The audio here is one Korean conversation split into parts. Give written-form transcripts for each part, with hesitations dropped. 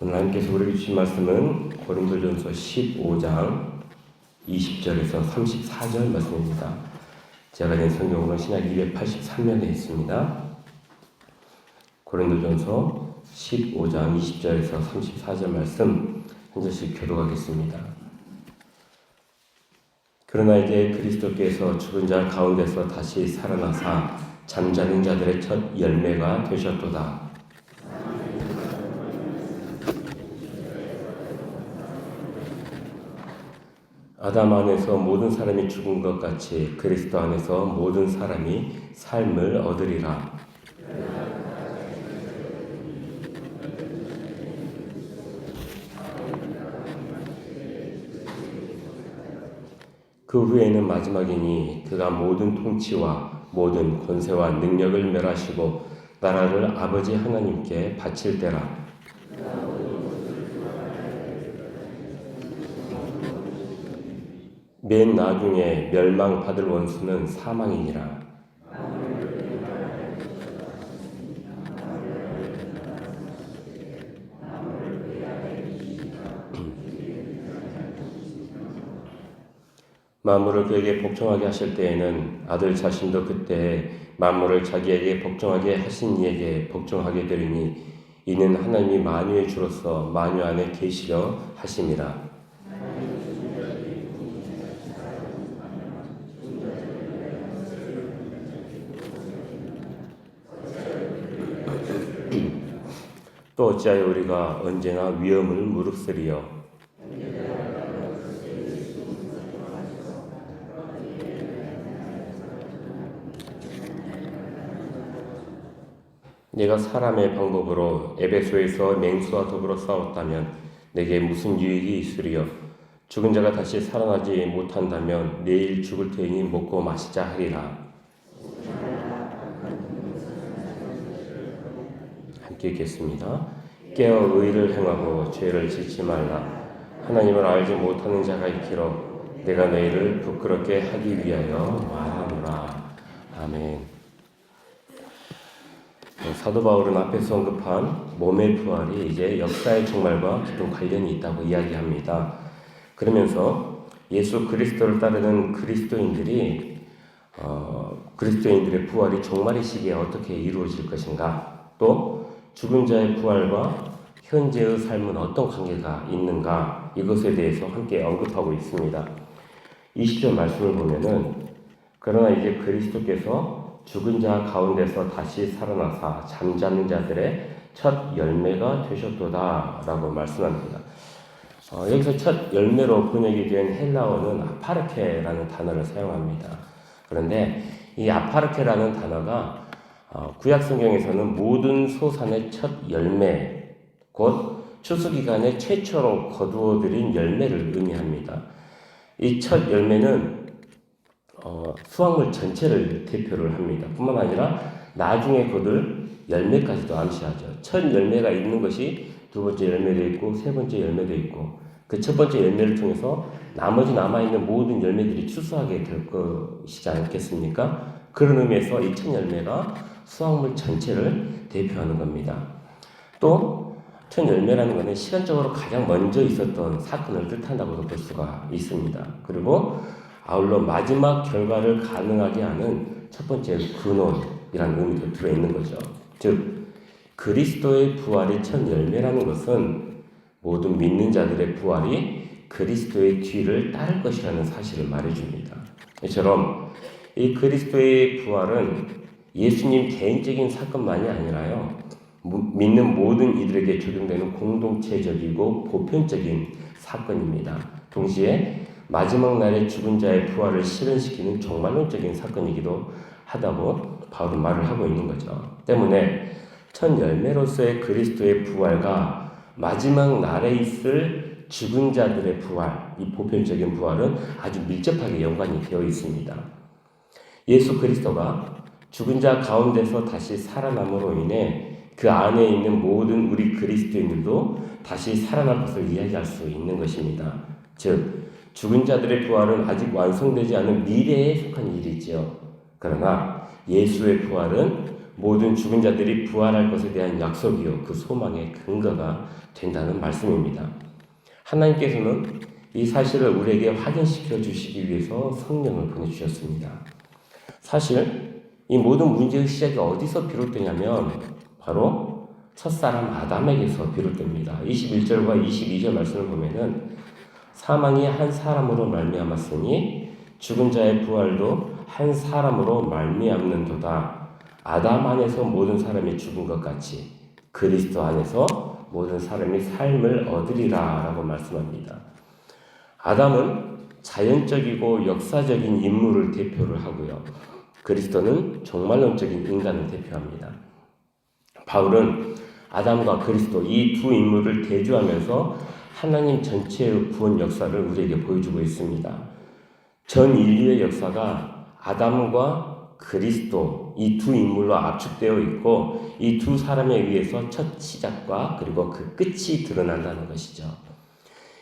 오늘 하나님께서 우리에게 주신 말씀은 고린도전서 15장 20절에서 34절 말씀입니다. 제가 가진 성경으로는 신약 283면에 있습니다. 고린도전서 15장 20절에서 34절 말씀 한 절씩 교독하겠습니다. 그러나 이제 그리스도께서 죽은 자 가운데서 다시 살아나사 잠자는 자들의 첫 열매가 되셨도다. 아담 안에서 모든 사람이 죽은 것 같이 그리스도 안에서 모든 사람이 삶을 얻으리라. 그 후에는 마지막이니 그가 모든 통치와 모든 권세와 능력을 멸하시고 나라를 아버지 하나님께 바칠 때라. 맨 나중에 멸망받을 원수는 사망이니라. 만물을 그에게 복종하게 하실 때에는 아들 자신도 그때 만물을 자기에게 복종하게 하신 이에게 복종하게 되리니 이는 하나님이 만유의 주로서 만유 안에 계시려 하심이라. 또 어찌하여 우리가 언제나 위험을 무릅쓰리요. 내가 사람의 방법으로 에베소에서 맹수와 더불어 싸웠다면 내게 무슨 유익이 있으리요. 죽은 자가 다시 살아나지 못한다면 내일 죽을 터이니 먹고 마시자 하리라. 함께 읽겠습니다. 깨어 의를 행하고 죄를 짓지 말라. 하나님을 알지 못하는 자가 있기로 내가 너희를 부끄럽게 하기 위하여 말하노라. 아멘. 사도 바울은 앞에서 언급한 몸의 부활이 이제 역사의 종말과 깊은 관련이 있다고 이야기합니다. 그러면서 예수 그리스도를 따르는 그리스도인들의 부활이 종말의 시기에 어떻게 이루어질 것인가, 또 죽은 자의 부활과 현재의 삶은 어떤 관계가 있는가, 이것에 대해서 함께 언급하고 있습니다. 20절 말씀을 보면은 그러나 이제 그리스도께서 죽은 자 가운데서 다시 살아나사 잠자는 자들의 첫 열매가 되셨도다 라고 말씀합니다. 여기서 첫 열매로 번역이 된 헬라어는 아파르케라는 단어를 사용합니다. 그런데 이 아파르케라는 단어가 구약 성경에서는 모든 소산의 첫 열매, 곧 추수기간에 최초로 거두어들인 열매를 의미합니다. 이 첫 열매는 수확물 전체를 대표를 합니다. 뿐만 아니라 나중에 거둘 열매까지도 암시하죠. 첫 열매가 있는 것이 두 번째 열매도 있고 세 번째 열매도 있고, 그 첫 번째 열매를 통해서 나머지 남아있는 모든 열매들이 추수하게 될 것이지 않겠습니까? 그런 의미에서 이 첫 열매가 수확물 전체를 대표하는 겁니다. 또 첫 열매라는 것은 시간적으로 가장 먼저 있었던 사건을 뜻한다고도 볼 수가 있습니다. 그리고 아울러 마지막 결과를 가능하게 하는 첫 번째 근원이라는 의미도 들어있는 거죠. 즉 그리스도의 부활이 첫 열매라는 것은 모든 믿는 자들의 부활이 그리스도의 뒤를 따를 것이라는 사실을 말해줍니다. 이처럼 이 그리스도의 부활은 예수님 개인적인 사건만이 아니라요, 믿는 모든 이들에게 적용되는 공동체적이고 보편적인 사건입니다. 동시에 마지막 날에 죽은 자의 부활을 실현시키는 종말론적인 사건이기도 하다고 바울은 말을 하고 있는 거죠. 때문에 첫 열매로서의 그리스도의 부활과 마지막 날에 있을 죽은 자들의 부활, 이 보편적인 부활은 아주 밀접하게 연관이 되어 있습니다. 예수 그리스도가 죽은 자 가운데서 다시 살아남으로 인해 그 안에 있는 모든 우리 그리스도인들도 다시 살아날 것을 이야기할 수 있는 것입니다. 즉 죽은 자들의 부활은 아직 완성되지 않은 미래에 속한 일이지요. 그러나 예수의 부활은 모든 죽은 자들이 부활할 것에 대한 약속이요 그 소망의 근거가 된다는 말씀입니다. 하나님께서는 이 사실을 우리에게 확인시켜 주시기 위해서 성령을 보내주셨습니다. 사실 이 모든 문제의 시작이 어디서 비롯되냐면 바로 첫사람 아담에게서 비롯됩니다. 21절과 22절 말씀을 보면은 사망이 한 사람으로 말미암았으니 죽은 자의 부활도 한 사람으로 말미암는도다. 아담 안에서 모든 사람이 죽은 것 같이 그리스도 안에서 모든 사람이 삶을 얻으리라 라고 말씀합니다. 아담은 자연적이고 역사적인 인물을 대표를 하고요. 그리스도는 종말론적인 인간을 대표합니다. 바울은 아담과 그리스도 이 두 인물을 대조하면서 하나님 전체의 구원 역사를 우리에게 보여주고 있습니다. 전 인류의 역사가 아담과 그리스도 이 두 인물로 압축되어 있고 이 두 사람에 의해서 첫 시작과 그리고 그 끝이 드러난다는 것이죠.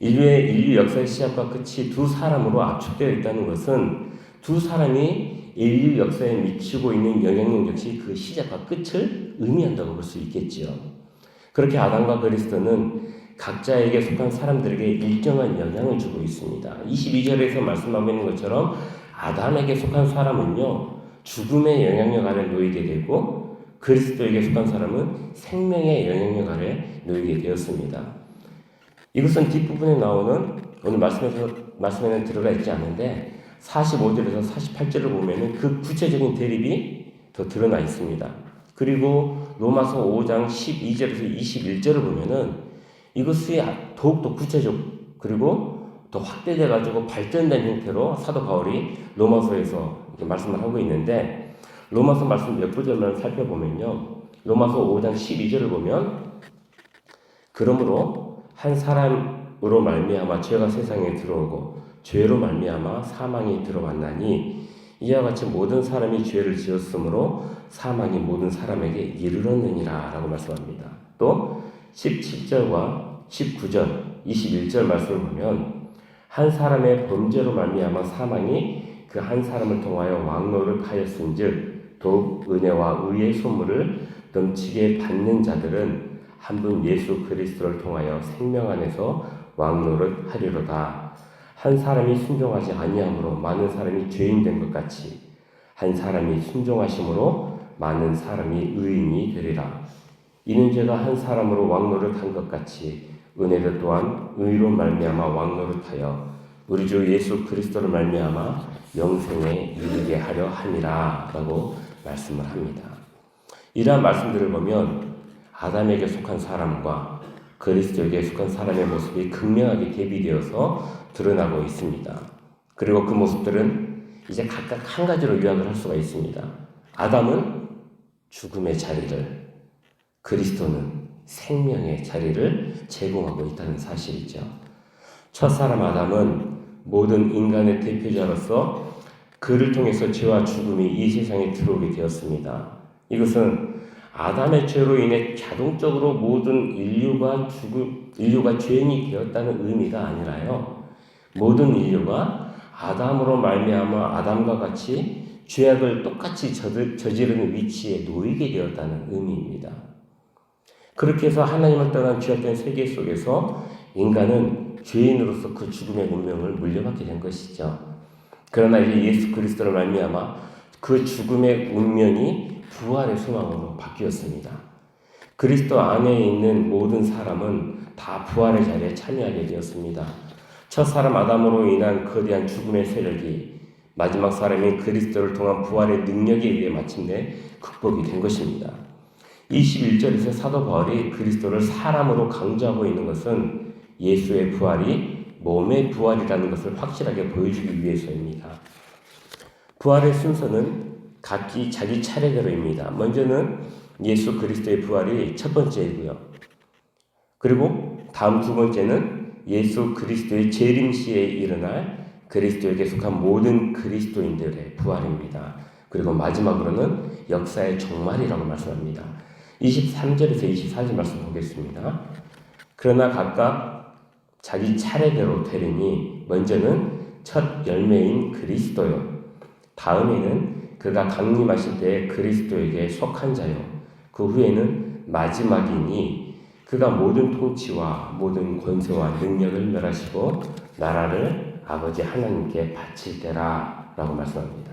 인류 역사의 시작과 끝이 두 사람으로 압축되어 있다는 것은 두 사람이 인류 역사에 미치고 있는 영향력 역시 그 시작과 끝을 의미한다고 볼 수 있겠지요. 그렇게 아담과 그리스도는 각자에게 속한 사람들에게 일정한 영향을 주고 있습니다. 22절에서 말씀하고 있는 것처럼 아담에게 속한 사람은요 죽음의 영향력 아래 놓이게 되고 그리스도에게 속한 사람은 생명의 영향력 아래 놓이게 되었습니다. 이것은 뒷부분에 나오는 오늘 말씀에는 들어가 있지 않은데 45절에서 48절을 보면은 그 구체적인 대립이 더 드러나 있습니다. 그리고 로마서 5장 12절에서 21절을 보면은 이것이 더욱더 구체적 그리고 더 확대돼 가지고 발전된 형태로 사도 바울이 로마서에서 이렇게 말씀을 하고 있는데 로마서 말씀 몇 구절만 살펴보면요. 로마서 5장 12절을 보면 그러므로 한 사람으로 말미암아 죄가 세상에 들어오고 죄로 말미암아 사망이 들어왔나니 이와 같이 모든 사람이 죄를 지었으므로 사망이 모든 사람에게 이르렀느니라 라고 말씀합니다. 또 17절과 19절, 21절 말씀을 보면 한 사람의 범죄로 말미암아 사망이 그 한 사람을 통하여 왕노릇하였은즉 더욱 은혜와 의의 선물을 넘치게 받는 자들은 한 분 예수 그리스도를 통하여 생명 안에서 왕노릇하리로다. 한 사람이 순종하지 아니함으로 많은 사람이 죄인 된 것 같이 한 사람이 순종하심으로 많은 사람이 의인이 되리라. 이는 죄가 한 사람으로 왕노릇한 것 같이 은혜도 또한 의로 말미암아 왕노릇하여 우리 주 예수 그리스도를 말미암아 영생에 이르게 하려 함이라 라고 말씀을 합니다. 이러한 말씀들을 보면 아담에게 속한 사람과 그리스도에게 속한 사람의 모습이 극명하게 대비되어서 드러나고 있습니다. 그리고 그 모습들은 이제 각각 한 가지로 요약을 할 수가 있습니다. 아담은 죽음의 자리를, 그리스도는 생명의 자리를 제공하고 있다는 사실이죠. 첫사람 아담은 모든 인간의 대표자로서 그를 통해서 죄와 죽음이 이 세상에 들어오게 되었습니다. 이것은 아담의 죄로 인해 자동적으로 모든 인류가 죄인이 되었다는 의미가 아니라요. 모든 인류가 아담으로 말미암아 아담과 같이 죄악을 똑같이 저지르는 위치에 놓이게 되었다는 의미입니다. 그렇게 해서 하나님을 떠난 죄악된 세계 속에서 인간은 죄인으로서 그 죽음의 운명을 물려받게 된 것이죠. 그러나 이제 예수 그리스도를 말미암아 그 죽음의 운명이 부활의 소망으로 바뀌었습니다. 그리스도 안에 있는 모든 사람은 다 부활의 자리에 참여하게 되었습니다. 첫 사람 아담으로 인한 거대한 죽음의 세력이 마지막 사람인 그리스도를 통한 부활의 능력에 의해 마침내 극복이 된 것입니다. 21절에서 사도 바울이 그리스도를 사람으로 강조하고 있는 것은 예수의 부활이 몸의 부활이라는 것을 확실하게 보여주기 위해서입니다. 부활의 순서는 각기 자기 차례대로입니다. 먼저는 예수 그리스도의 부활이 첫 번째이고요. 그리고 다음 두 번째는 예수 그리스도의 재림 시에 일어날 그리스도에게 속한 모든 그리스도인들의 부활입니다. 그리고 마지막으로는 역사의 종말이라고 말씀합니다. 23절에서 24절 말씀 보겠습니다. 그러나 각각 자기 차례대로 되리니 먼저는 첫 열매인 그리스도요. 다음에는 그가 강림하실 때 그리스도에게 속한 자요. 그 후에는 마지막이니 그가 모든 통치와 모든 권세와 능력을 멸하시고 나라를 아버지 하나님께 바칠 때라 라고 말씀합니다.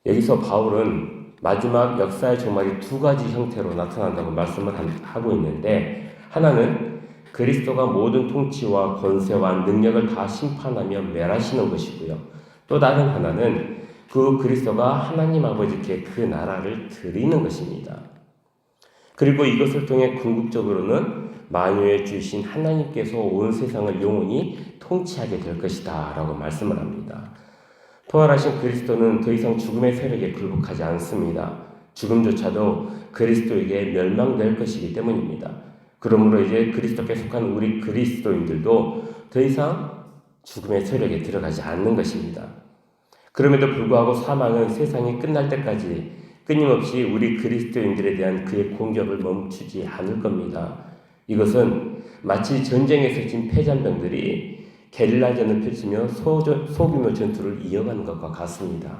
여기서 바울은 마지막 역사의 종말이 두 가지 형태로 나타난다고 말씀을 하고 있는데, 하나는 그리스도가 모든 통치와 권세와 능력을 다 심판하며 멸하시는 것이고요. 또 다른 하나는 그 그리스도가 하나님 아버지께 그 나라를 드리는 것입니다. 그리고 이것을 통해 궁극적으로는 만유의 주신 하나님께서 온 세상을 영원히 통치하게 될 것이다 라고 말씀을 합니다. 부활하신 그리스도는 더 이상 죽음의 세력에 굴복하지 않습니다. 죽음조차도 그리스도에게 멸망될 것이기 때문입니다. 그러므로 이제 그리스도께 속한 우리 그리스도인들도 더 이상 죽음의 세력에 들어가지 않는 것입니다. 그럼에도 불구하고 사망은 세상이 끝날 때까지 끊임없이 우리 그리스도인들에 대한 그의 공격을 멈추지 않을 겁니다. 이것은 마치 전쟁에서 진 패잔병들이 게릴라전을 펼치며 소규모 전투를 이어가는 것과 같습니다.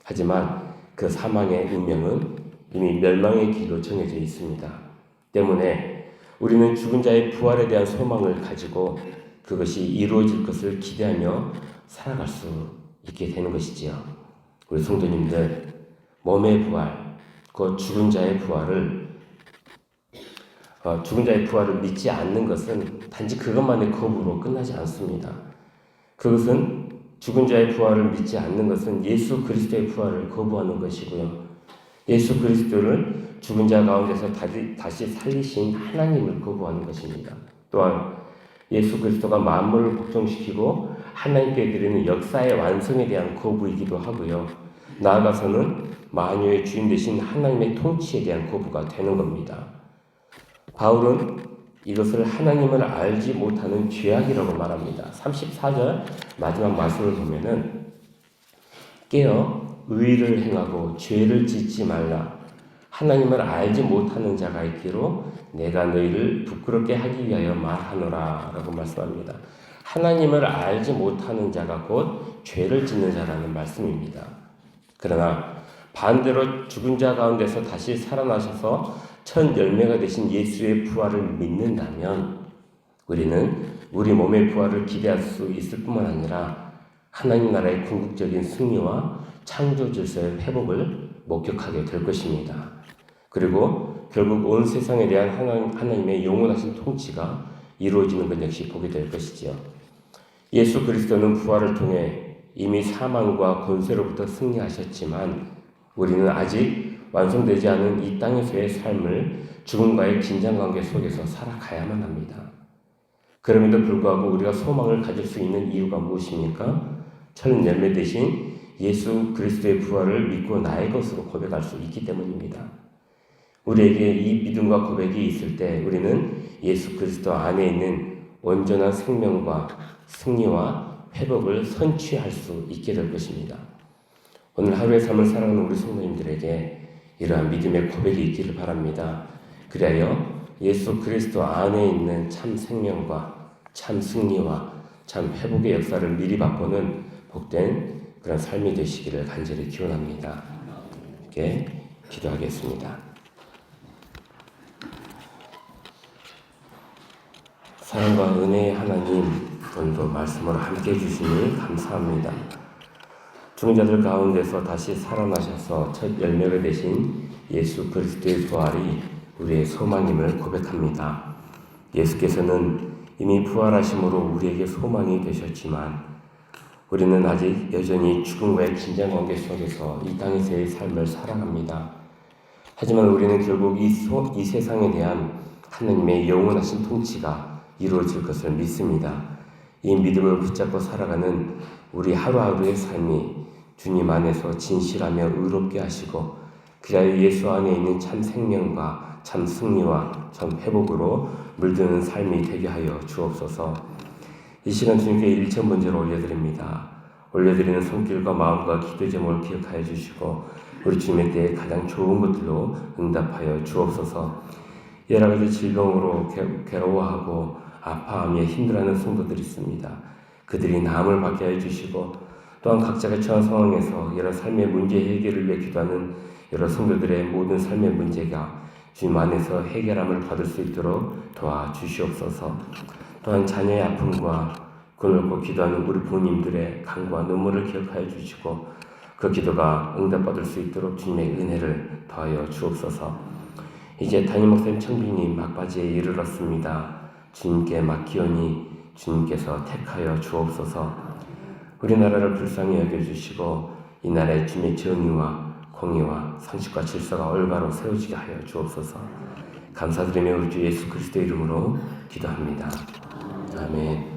하지만 그 사망의 운명은 이미 멸망의 길로 정해져 있습니다. 때문에 우리는 죽은 자의 부활에 대한 소망을 가지고 그것이 이루어질 것을 기대하며 살아갈 수 있게 되는 것이지요. 우리 성도님들, 몸의 부활, 그 죽은 자의 부활을 믿지 않는 것은 단지 그것만의 거부로 끝나지 않습니다. 그것은 죽은 자의 부활을 믿지 않는 것은 예수 그리스도의 부활을 거부하는 것이고요. 예수 그리스도를 죽은 자 가운데서 다시 살리신 하나님을 거부하는 것입니다. 또한 예수 그리스도가 만물을 복종시키고 하나님께 드리는 역사의 완성에 대한 거부이기도 하고요. 나아가서는 만유의 주인 되신 하나님의 통치에 대한 거부가 되는 겁니다. 바울은 이것을 하나님을 알지 못하는 죄악이라고 말합니다. 34절 마지막 말씀을 보면은 깨어 의를 행하고 죄를 짓지 말라. 하나님을 알지 못하는 자가 있기로 내가 너희를 부끄럽게 하기 위하여 말하노라 라고 말씀합니다. 하나님을 알지 못하는 자가 곧 죄를 짓는 자라는 말씀입니다. 그러나 반대로 죽은 자 가운데서 다시 살아나셔서 첫 열매가 되신 예수의 부활을 믿는다면 우리는 우리 몸의 부활을 기대할 수 있을 뿐만 아니라 하나님 나라의 궁극적인 승리와 창조 질서의 회복을 목격하게 될 것입니다. 그리고 결국 온 세상에 대한 하나님의 영원하신 통치가 이루어지는 것 역시 보게 될 것이지요. 예수 그리스도는 부활을 통해 이미 사망과 권세로부터 승리하셨지만 우리는 아직 완성되지 않은 이 땅에서의 삶을 죽음과의 긴장관계 속에서 살아가야만 합니다. 그럼에도 불구하고 우리가 소망을 가질 수 있는 이유가 무엇입니까? 첫 열매 대신 예수 그리스도의 부활을 믿고 나의 것으로 고백할 수 있기 때문입니다. 우리에게 이 믿음과 고백이 있을 때 우리는 예수 그리스도 안에 있는 온전한 생명과 승리와 회복을 선취할 수 있게 될 것입니다. 오늘 하루의 삶을 살아가는 우리 성도님들에게 이러한 믿음의 고백이 있기를 바랍니다. 그리하여 예수 그리스도 안에 있는 참 생명과 참 승리와 참 회복의 역사를 미리 맛보는 복된 그런 삶이 되시기를 간절히 기원합니다. 이렇게 기도하겠습니다. 사랑과 은혜의 하나님, 오늘도 말씀으로 함께 해주시니 감사합니다. 죽은 자들 가운데서 다시 살아나셔서 첫 열매가 되신 예수 그리스도의 부활이 우리의 소망임을 고백합니다. 예수께서는 이미 부활하심으로 우리에게 소망이 되셨지만 우리는 아직 여전히 죽음과의 긴장관계 속에서 이 땅에서의 삶을 살아갑니다. 하지만 우리는 결국 이 세상에 대한 하나님의 영원하신 통치가 이루어질 것을 믿습니다. 이 믿음을 붙잡고 살아가는 우리 하루하루의 삶이 주님 안에서 진실하며 의롭게 하시고 그리하여 예수 안에 있는 참 생명과 참 승리와 참 회복으로 물드는 삶이 되게 하여 주옵소서. 이 시간 주님께 일천번제로 올려드립니다. 올려드리는 손길과 마음과 기도 제목을 기억하여 주시고 우리 주님의 때에 가장 좋은 것들로 응답하여 주옵소서. 여러 가지 질병으로 괴로워하고 아파하며 힘들어하는 성도들이 있습니다. 그들이 나음을 받게 하여 주시고 또한 각자가 처한 상황에서 여러 삶의 문제 해결을 위해 기도하는 여러 성도들의 모든 삶의 문제가 주님 안에서 해결함을 받을 수 있도록 도와주시옵소서. 또한 자녀의 아픔과 그놓고 기도하는 우리 부모님들의 간과 눈물을 기억하여 주시고 그 기도가 응답받을 수 있도록 주님의 은혜를 더하여 주옵소서. 이제 담임 목사님 청빙이 막바지에 이르렀습니다. 주님께 맡기오니 주님께서 택하여 주옵소서. 우리나라를 불쌍히 여겨주시고 이 나라의 주님의 정의와 공의와 상식과 질서가 올바로 세워지게 하여 주옵소서. 감사드리며 우리 주 예수 그리스도의 이름으로 기도합니다. 아멘.